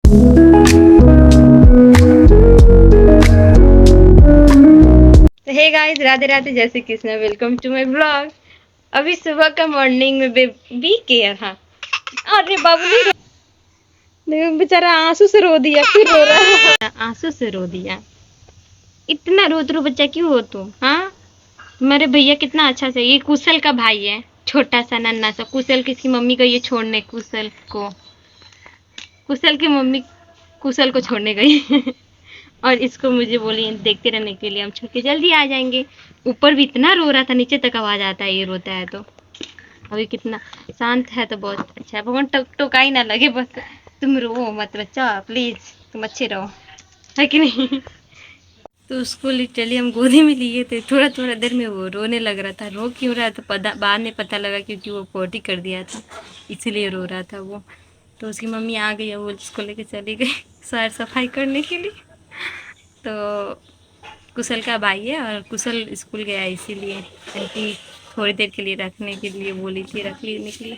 Hey guys, Radhe Radhe, जय Shri Krishna, welcome to my blog. अभी सुबह का मॉर्निंग में बेबी केयर। हाँ, अरे बाबू देखो बेचारा आंसू से रो दिया, फिर रो रहा है। आंसू से रो दिया। इतना रोत रो बच्चा क्यों हो तुम? हाँ, तुम्हारे भैया कितना अच्छा से, ये कुशल का भाई है, छोटा सा नन्ना सा कुशल। किसकी मम्मी को ये छोड़ने, कुशल को, कुशल की मम्मी कुशल को छोड़ने गई और इसको मुझे बोली देखते रहने के लिए, हम छोड़ के जल्दी आ जाएंगे। ऊपर भी इतना रो रहा था, नीचे तक आवाज आता है ये रोता है तो। अभी कितना शांत है तो बहुत अच्छा है। भगवान टोकाई ना लगे बस। तुम रो मत बच्चा, प्लीज, तुम अच्छे रहो, है कि नहीं? तो उसको लिटरली हम गोदी में लिए थे, थोड़ा थोड़ा देर में वो रोने लग रहा था। रो क्यों रहा था बाद में पता लगा, क्योंकि वो पोटी कर दिया था, इसीलिए रो रहा था वो। तो उसकी मम्मी आ गई, वो उसको लेके चली गई सैर सफाई करने के लिए। तो कुशल का भाई है और कुशल स्कूल गया, इसीलिए आंटी थोड़ी देर के लिए रखने के लिए बोली थी, रख लेने के लिए।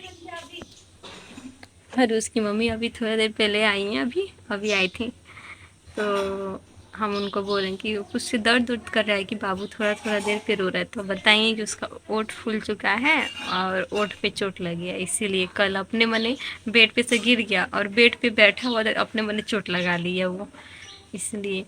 और उसकी मम्मी अभी थोड़ा देर पहले आई हैं, अभी अभी आई थी। तो हम उनको बोलें कि कुछ से दर्द उर्द कर रहा है कि बाबू थोड़ा थोड़ा देर पे रो रहा है, तो बताइए कि उसका ओठ फूल चुका है और ओठ पे चोट लगी है, इसीलिए कल अपने मने बेड पे से गिर गया और बेड पे बैठा हुआ अपने मने चोट लगा ली है वो, इसलिए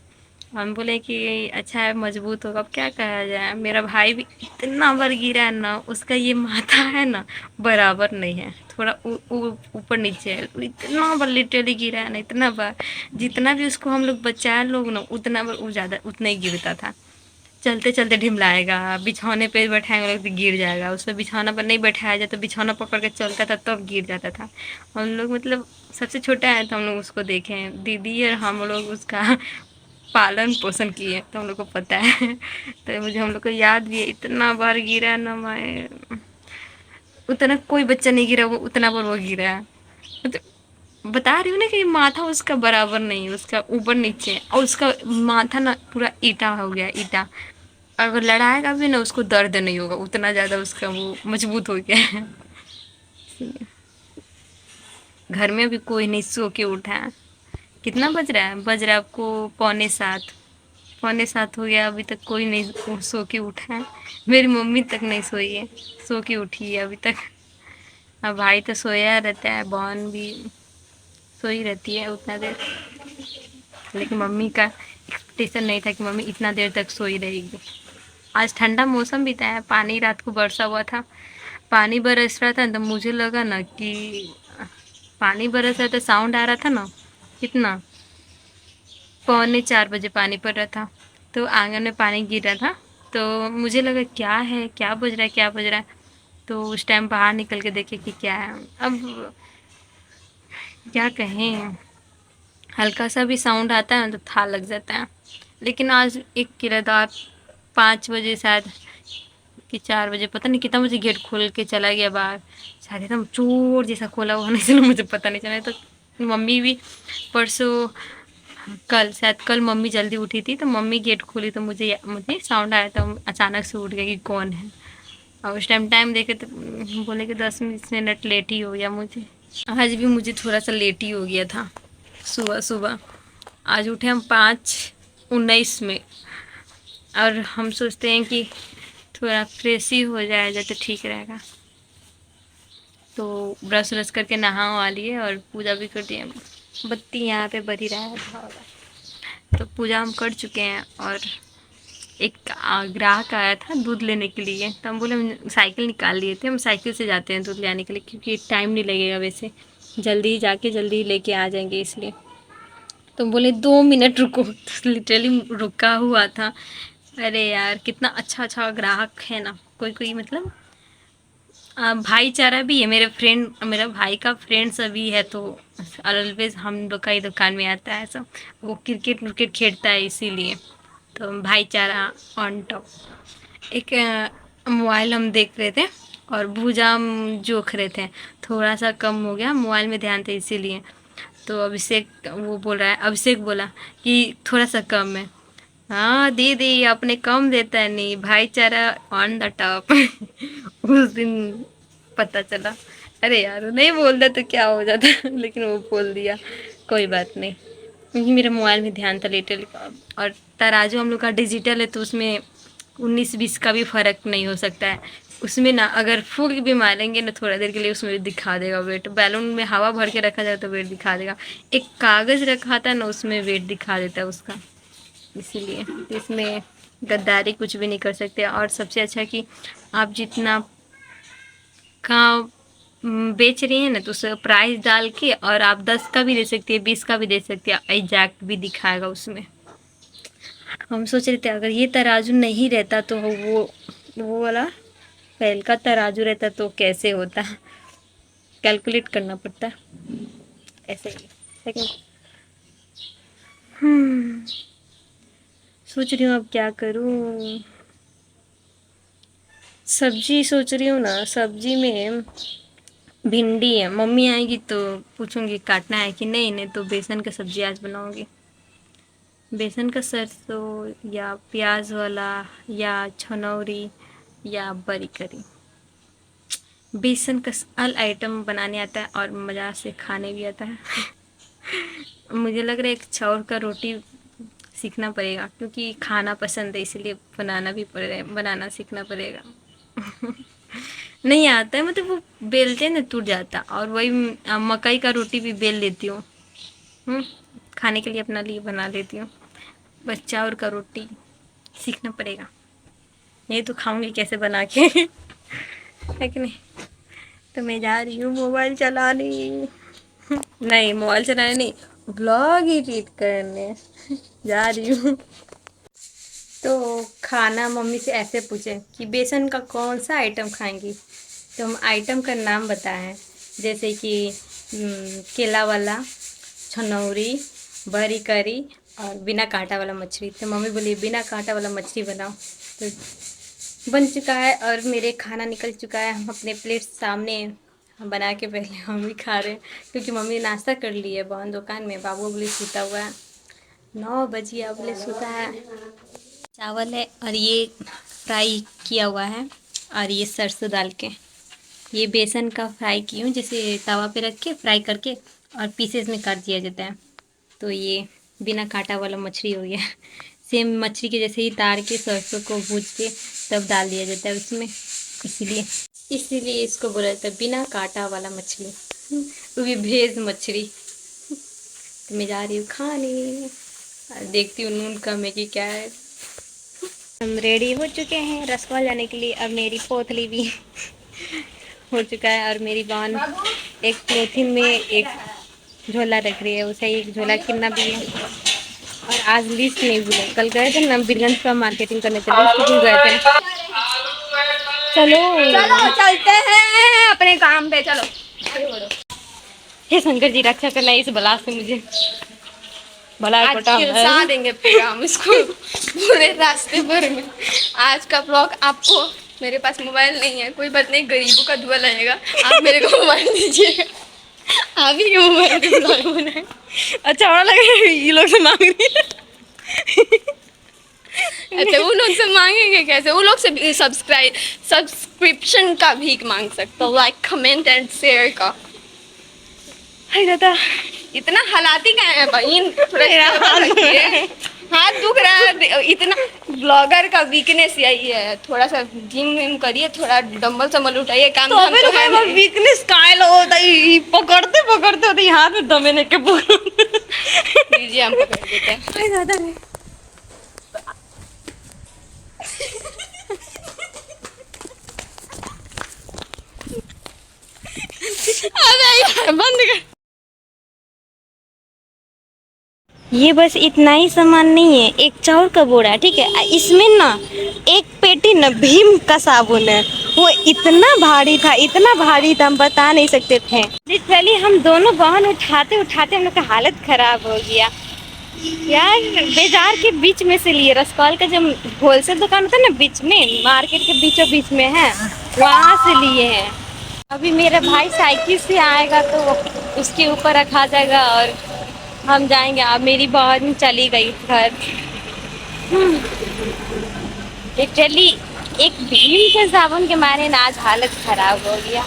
हम बोले कि अच्छा है, मजबूत होगा। अब क्या कहा जाए, मेरा भाई भी इतना बार गिरा है ना, उसका ये माथा है ना बराबर नहीं है, थोड़ा ऊपर नीचे है। इतना बार लिटरली गिरा है ना, इतना बार, जितना भी उसको हम लोग बचाए लोग ना, उतना बार वो ज़्यादा उतना ही गिरता था। चलते चलते ढिमलाएगा, बिछौने पे बैठाएंगे लोग तो गिर जाएगा, उस पर बिछौना पर नहीं बैठाया जाए तो बिछौना पकड़ के चलता था तब गिर जाता था। हम लोग मतलब सबसे छोटा है तो हम लोग उसको देखे हैं, दीदी और हम लोग उसका पालन पोषण किए, तो हम लोग को पता है तो मुझे हम लोग को याद भी है, इतना बार गिरा ना, मैं उतना कोई बच्चा नहीं गिरा वो उतना बार वो गिरा है। मतलब बता रही हूँ ना कि माथा उसका बराबर नहीं है, उसका ऊपर नीचे, और उसका माथा ना पूरा ईटा हो गया, ईटा। अगर लड़ाएगा भी ना उसको दर्द नहीं होगा, उतना ज़्यादा उसका वो मजबूत हो गया है। घर में भी कोई नहीं सो के उठा है। कितना बज रहा है? बज रहा है आपको 6:45। 6:45 हो गया, अभी तक कोई नहीं सो के उठा है। मेरी मम्मी तक नहीं सोई है, सो के उठी है अभी तक। अब भाई तो सोया रहता है, बहन भी सोई रहती है उतना देर, लेकिन मम्मी का एक्सपेक्टेशन नहीं था कि मम्मी इतना देर तक सोई रहेगी। आज ठंडा मौसम भी था, पानी रात को बरसा हुआ था, पानी बरस रहा था, तो मुझे लगा ना कि पानी बरस रहा था, साउंड आ रहा था ना कितना। 3:45 बजे पानी पड़ रहा था, तो आंगन में पानी गिर रहा था, तो मुझे लगा क्या है, क्या बज रहा है, क्या बज रहा है। तो उस टाइम बाहर निकल के देखे कि क्या है। अब क्या कहें, हल्का सा भी साउंड आता है ना तो था लग जाता है। लेकिन आज एक किराएदार 5 बजे शायद कि 4 बजे, पता नहीं कितना मुझे गेट खोल के चला गया बाहर, शायद एकदम चोर जैसा खोला हुआ, नहीं चलो मुझे पता नहीं चला। तो मम्मी भी परसों, कल शायद, कल मम्मी जल्दी उठी थी तो मम्मी गेट खोली तो मुझे मुझे साउंड आया, तो अचानक से उठ गया कि कौन है। और उस टाइम देखे तो बोले कि 10 मिनट लेट ही हो गया मुझे। आज भी मुझे थोड़ा सा लेट ही हो गया था सुबह सुबह। आज उठे हम 5:19 में, और हम सोचते हैं कि थोड़ा फ्रेश ही हो जाए जाए तो ठीक रहेगा। तो ब्रश व्रश करके नहा वहा लिए और पूजा भी कर दिए। बत्ती यहाँ पे बरी रहा है, तो पूजा हम कर चुके हैं। और एक ग्राहक आया था दूध लेने के लिए, तो हम बोले, हम साइकिल निकाल लिए थे, हम साइकिल से जाते हैं दूध लेने के लिए, क्योंकि टाइम नहीं लगेगा, वैसे जल्दी ही जाके जल्दी ही लेके आ जाएंगे इसलिए। तो बोले 2 मिनट रुको, तो लिटरली रुका हुआ था। अरे यार कितना अच्छा अच्छा ग्राहक है ना, कोई कोई मतलब भाईचारा भी है। मेरे फ्रेंड, मेरा भाई का फ्रेंड सभी है, तो ऑलवेज हम लोग का ही दुकान में आता है सब। वो क्रिकेट विकेट खेलता है, इसीलिए तो भाईचारा ऑन टॉप। एक मोबाइल हम देख रहे थे और भूजा हम जोख रहे थे, थोड़ा सा कम हो गया, मोबाइल में ध्यान था इसीलिए। तो अभिषेक वो बोल रहा है, अभिषेक बोला कि थोड़ा सा कम है। हाँ दीदी आपने कम देता है, नहीं भाईचारा ऑन द टॉप उस दिन पता चला। अरे यार नहीं बोलता तो क्या हो जाता लेकिन वो बोल दिया। कोई बात नहीं, क्योंकि मेरे मोबाइल में ध्यान था लिटिल का। और तराजू हम लोग का डिजिटल है, तो उसमें 19-20 का भी फ़र्क नहीं हो सकता है। उसमें ना अगर फूल भी मारेंगे ना थोड़ा देर के लिए, उसमें भी दिखा देगा वेट। बैलून में हवा भर के रखा जाए तो वेट दिखा देगा। एक कागज़ रखा था ना, उसमें वेट दिखा देता है उसका। इसीलिए तो इसमें गद्दारी कुछ भी नहीं कर सकते। और सबसे अच्छा कि आप जितना का बेच रही हैं ना, तो उसका प्राइस डाल के, और आप 10 का भी दे सकती है, 20 का भी दे सकती है, एग्जैक्ट भी दिखाएगा उसमें। हम सोच रहे थे अगर ये तराजू नहीं रहता तो वो वाला पहल का तराजू रहता तो कैसे होता, कैलकुलेट करना पड़ता ऐसे ही। लेकिन सोच रही हूँ अब क्या करूँ। सब्जी सोच रही हूँ ना, सब्जी में भिंडी है। मम्मी आएगी तो पूछूंगी काटना है कि नहीं, नहीं तो बेसन का सब्जी आज बनाऊंगी। बेसन का सरसों या प्याज वाला या छनौरी या बरी करी। बेसन का अल आइटम बनाने आता है और मज़ा से खाने भी आता है। मुझे लग रहा है एक चाउर का रोटी सीखना पड़ेगा, क्योंकि खाना पसंद है, इसलिए बनाना भी पड़ेगा, बनाना सीखना पड़ेगा। नहीं आता है, मतलब वो बेलते हैं ना टूट जाता। और वही मकई का रोटी भी बेल लेती हूँ। खाने के लिए अपना लिए बना लेती हूँ। बस चाउर का रोटी सीखना पड़ेगा। ये तो खाऊंगी कैसे बना के। है कि नहीं। तो मैं जा रही हूँ मोबाइल चलाने। नहीं, मोबाइल चलाने नहीं, ब्लॉग एडिट करने जा रही हूँ। तो खाना मम्मी से ऐसे पूछे कि बेसन का कौन सा आइटम खाएंगी, तो हम आइटम का नाम बताएं, जैसे कि केला वाला, छनौरी, बरी करी और बिना कांटा वाला मछली। तो मम्मी बोली बिना कांटा वाला मछली बनाओ। तो बन चुका है और मेरे खाना निकल चुका है। हम अपने प्लेट सामने हम बना के पहले हम भी खा रहे हैं, क्योंकि मम्मी नाश्ता कर ली है बहन दुकान में। बाबू बोले सूता हुआ है, 9 बजे अब बोले सूता है। चावल है और ये फ्राई किया हुआ है, और ये सरसों डाल के ये बेसन का फ्राई की हूँ, जैसे तवा पे रख के फ्राई करके और पीसेस में काट दिया जाता है। तो ये बिना कांटा वाला मछली हो गया। सेम मछली के जैसे ही तार के सरसों को भूज के तब डाल दिया जाता है उसमें, इसीलिए इसको बोला जाता है बिना कांटा वाला मछली। वो भी भेज मछली। तो मैं जा रही हूँ खाने, देखती हूँ नून कम है कि क्या है। हम रेडी हो चुके हैं रसगुल्ला जाने के लिए। अब मेरी पोतली भी हो चुका है, और मेरी बहन एक पॉलिथीन में एक झोला रख रही है, उसे एक झोला कितना भी है। और आज लिस्ट नहीं भूले, कल गए थे ना बिरगंज का मार्केटिंग करने के लिए, गए थे। चलो चलो चलते हैं अपने काम पे, चलो। हे शंकर जी रक्षा करना इस बला से मुझे। खिलसा देंगे फिर हम इसको पूरे रास्ते भर में। आज का ब्लॉग आपको, मेरे पास मोबाइल नहीं है, कोई बात नहीं, गरीबों का दुआ लगेगा। आप मेरे को मोबाइल दीजिए, आप ही मोबाइल पे ब्लॉग बनाए। अच्छा और लगा ये लोग से मांग रही है। अच्छा वो लोग से मांगेंगे कैसे? वो लोग से सब्सक्रिप्शन का भीख मांग सकते हो, लाइक कमेंट एंड शेयर का। हाय दादा इतना हलाती का है बहन, हाथ दुख रहा है। इतना ब्लॉगर का वीकनेस यही है, थोड़ा सा जिम विम करिए, थोड़ा डंबल संबल उठाइए, काम तो धाम तो है नहीं। वीकनेस काहे लो होता है, पकड़ते पकड़ते होते हाथ में दमे ने के पकड़ लीजिए हम पकड़ देते हैं। हाय दादा रे अरे यार बंद कर। ये बस इतना ही सामान नहीं है, एक चाउर का बोरा है, ठीक है। इसमें ना एक पेटी ना भीम का साबुन है, वो इतना भारी था, इतना भारी था हम बता नहीं सकते थे। लिटरली हम दोनों बहन उठाते उठाते हम लोग का हालत खराब हो गया यार। बाजार के बीच में से लिए, रसगुल्ला का जब होलसेल दुकान होता है ना बीच में, मार्केट के बीचों बीच में है, वहाँ से लिए हैं। अभी मेरा भाई साइकिल से आएगा तो उसके ऊपर रखा जाएगा और हम जाएंगे। अब मेरी बहन चली गई घर। लिटरली एक भीम के साबुन के मारे ना आज हालत खराब हो गया।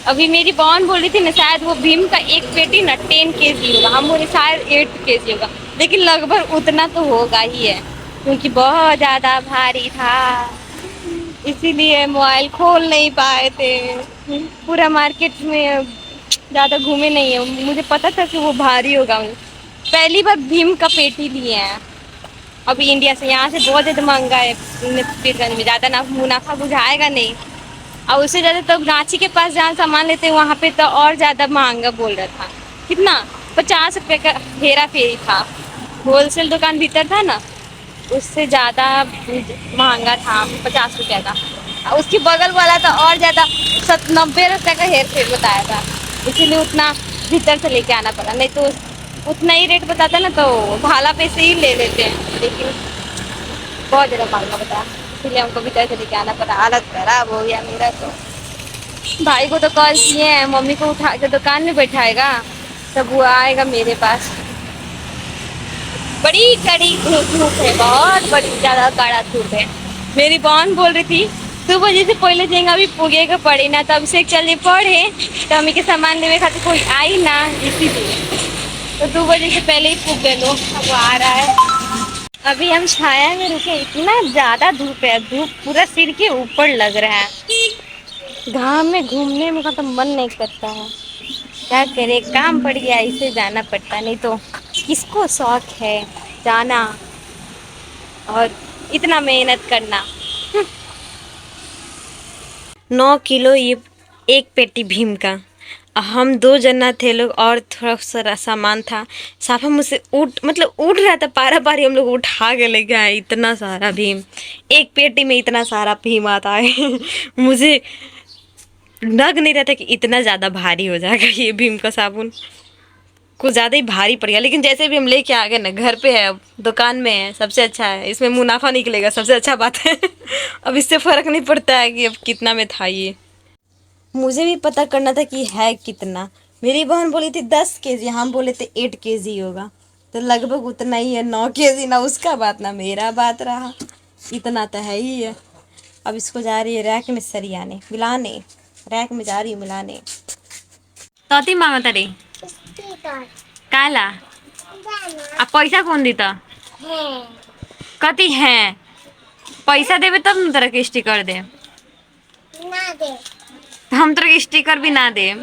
अभी मेरी बहन बोल रही थी ना, शायद वो भीम का एक पेटी ना 10 kg होगा, हम बोले शायद 8 kg होगा, लेकिन लगभग उतना तो होगा ही है, क्योंकि बहुत ज्यादा भारी था, इसीलिए मोबाइल खोल नहीं पाए थे। पूरा मार्केट में ज्यादा घूमे नहीं है, मुझे पता था कि वो भारी होगा। पहली बार भीम का पेटी लिए हैं अभी इंडिया से, यहाँ से बहुत ज़्यादा महंगा है पीरगंज में, ज़्यादा ना मुनाफा बुझाएगा नहीं। और उससे ज़्यादा तो रांची के पास जहाँ सामान लेते हैं वहाँ पे तो और ज़्यादा महंगा बोल रहा था। कितना 50 रुपये का हेरा फेरी था, होलसेल दुकान भीतर था ना, उससे ज़्यादा महंगा था 50 रुपये का। और उसके बगल वाला तो और ज़्यादा 90 रुपये का हेर फेर बताया था, इसीलिए उतना भीतर से लेके आना पड़ा, नहीं तो उतना ही रेट बताता ना तो भाला पे से ही ले लेते हैं, लेकिन बहुत ज़्यादा महंगा बताया, इसीलिए हमको भीतर से लेके आना पड़ा। हालत खराब हो गया मेरा तो। भाई को तो कॉल किए हैं, मम्मी को उठा के दुकान में बैठाएगा तब वो आएगा मेरे पास। बड़ी कड़ी धूप है, बहुत बड़ी ज़्यादा कड़ा धूप है। मेरी बहन बोल रही थी 2 बजे से पहले जाएंगे, अभी पुगेगा पड़े ना, तब से चलिए पढ़े तो मम्मी के सामान लेने खातिर कोई आई ना, इसीलिए तो 2 बजे से पहले ही पुग गए लोग। अब वो आ रहा है, अभी हम छाया में रुके, इतना ज़्यादा धूप है, धूप पूरा सिर के ऊपर लग रहा है, घाम में घूमने में का तो मन नहीं करता है, क्या करे, काम पड़ गया इसे जाना पड़ता, नहीं तो किसको शौक है जाना और इतना मेहनत करना। 9 किलो ये एक पेटी भीम का, हम 2 जना थे लोग और थोड़ा सा सामान था, साफा मुझसे उठ रहा था, पारा पारी हम लोग उठा के ले गए, इतना सारा भीम, एक पेटी में इतना सारा भीम आता है। मुझे लग नहीं रहा था कि इतना ज़्यादा भारी हो जाएगा ये भीम का साबुन, कुछ ज़्यादा ही भारी पड़ गया, लेकिन जैसे भी हम लेके आ गए ना, घर पे है, अब दुकान में है, सबसे अच्छा है, इसमें मुनाफा निकलेगा, सबसे अच्छा बात है। अब इससे फ़र्क नहीं पड़ता है कि अब कितना में था ये, मुझे भी पता करना था कि है कितना। मेरी बहन बोली थी 10 kg, हम बोले थे 8 kg होगा, तो लगभग उतना ही है, 9 kg, ना उसका बात ना मेरा बात रहा, इतना तो है ही है। अब इसको जा रही है रैक में सरियाने मिलाने, रैक में जा रही है मिलाने। तोती मांगा तारी काला आ पैसा कौन दीता कति है, पैसा देवे तब न तरह के स्टिकर दे, ना दे हम तरह के स्टिकर भी ना दे।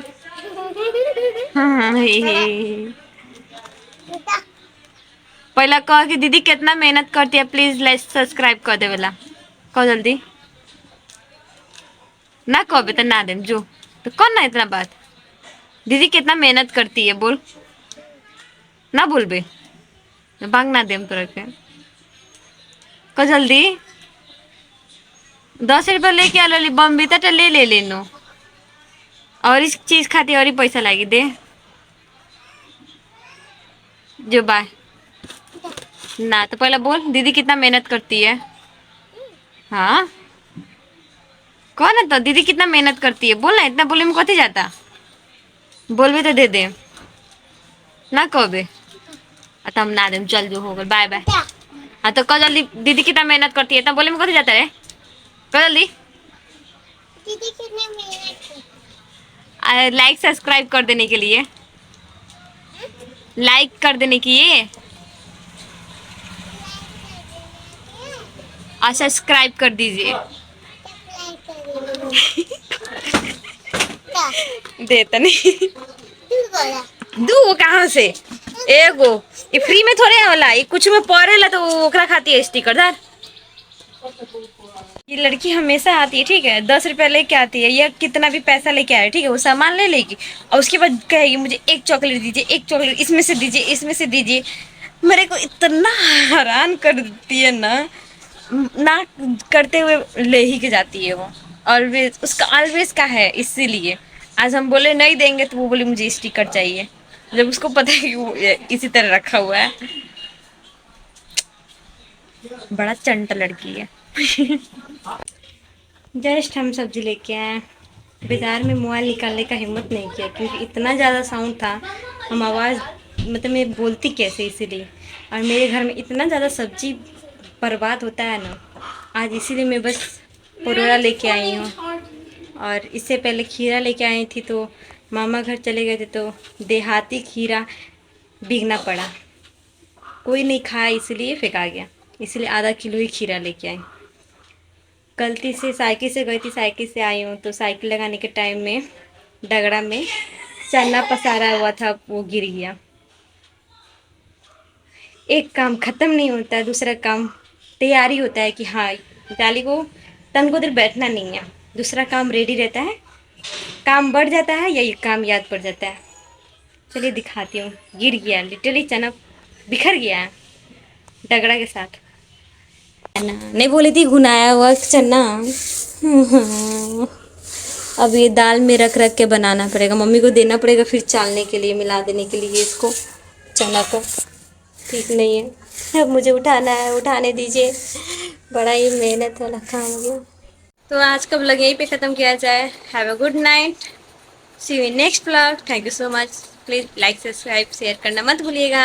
पहला कह कि दीदी कितना मेहनत करती है, प्लीज लाइक सब्सक्राइब कर दे वाला, कह जल्दी ना कहबे तो ना दे जो, तो कौन ना इतना बात, दीदी कितना मेहनत करती है बोल, ना बोलबे भाग ना दे तोरा के, कह जल्दी 10 रुपया लेके आ ली बम्बीता तो ले ले लेनो, और इस चीज खाती और ही पैसा लागी दे जो बाय ना, तो पहले बोल दीदी कितना मेहनत करती है। हाँ कौन है तो दीदी कितना मेहनत करती है, बोल ना, इतना बोले में कथी जाता, बोलबे तो दे दे, ना कहबे तो हम ना दे, चल जो हो गए बाय बाय। हाँ तो कह जल्दी दीदी कितना मेहनत करती है, इतना बोले में कथी जाता है, कह जल्दी दीदी कितने मेहनत लाइक सब्सक्राइब कर देने के लिए, लाइक कर देने की ये और सब्सक्राइब कर दीजिए। देता नहीं दू कहाँ से, एगो ये फ्री में थोड़े होला, ये कुछ में पड़ेला तो ओकरा खाती है स्टिकर दार। ये लड़की हमेशा आती है, ठीक है, 10 रुपया लेके आती है, या कितना भी पैसा लेके आए, ठीक है, वो सामान ले लेगी और उसके बाद कहेगी मुझे एक चॉकलेट दीजिए, एक चॉकलेट इसमें से दीजिए, इसमें से दीजिए, मेरे को इतना हैरान कर देती है ना करते हुए ले ही के जाती है वो, ऑलवेज उसका ऑलवेज का है, इसीलिए आज हम बोले नहीं देंगे तो वो बोले मुझे स्टिकर चाहिए, जब उसको पता है कि वो इसी तरह रखा हुआ है। बड़ा चंटा लड़की है। जस्ट हम सब्जी लेके आए, बाजार में मोबाइल निकालने का हिम्मत नहीं किया क्योंकि इतना ज़्यादा साउंड था, हम आवाज़ मैं बोलती कैसे, इसीलिए, और मेरे घर में इतना ज़्यादा सब्जी बर्बाद होता है ना, आज इसीलिए मैं बस परोड़ा लेके आई हूँ। और इससे पहले खीरा लेके आई थी, तो मामा घर चले गए थे तो देहाती खीरा भीगना पड़ा, कोई नहीं खाया इसलिए फेंका गया, इसलिए आधा किलो ही खीरा लेके आई। गलती से साइकिल से गई थी, साइकिल से आई हूँ तो साइकिल लगाने के टाइम में डगड़ा में चना पसारा हुआ था, वो गिर गया। एक काम ख़त्म नहीं होता है, दूसरा काम तैयारी होता है कि हाँ डाली को तन को देर बैठना नहीं है, दूसरा काम रेडी रहता है, काम बढ़ जाता है या ये काम याद पड़ जाता है। चलिए दिखाती हूँ, गिर गया लिटरली, चना बिखर गया है डगड़ा के साथ। चना नहीं बोली थी, भुनाया हुआ चना। अब ये दाल में रख रख के बनाना पड़ेगा, मम्मी को देना पड़ेगा फिर चालने के लिए, मिला देने के लिए इसको, चना को। ठीक नहीं है, अब मुझे उठाना है, उठाने दीजिए, बड़ा ही मेहनत वाला काम हो गया। तो आज का व्लॉग यहीं पे ख़त्म किया जाए। Have a good night, see you in next vlog. Thank you so much. Please like subscribe share करना मत भूलिएगा।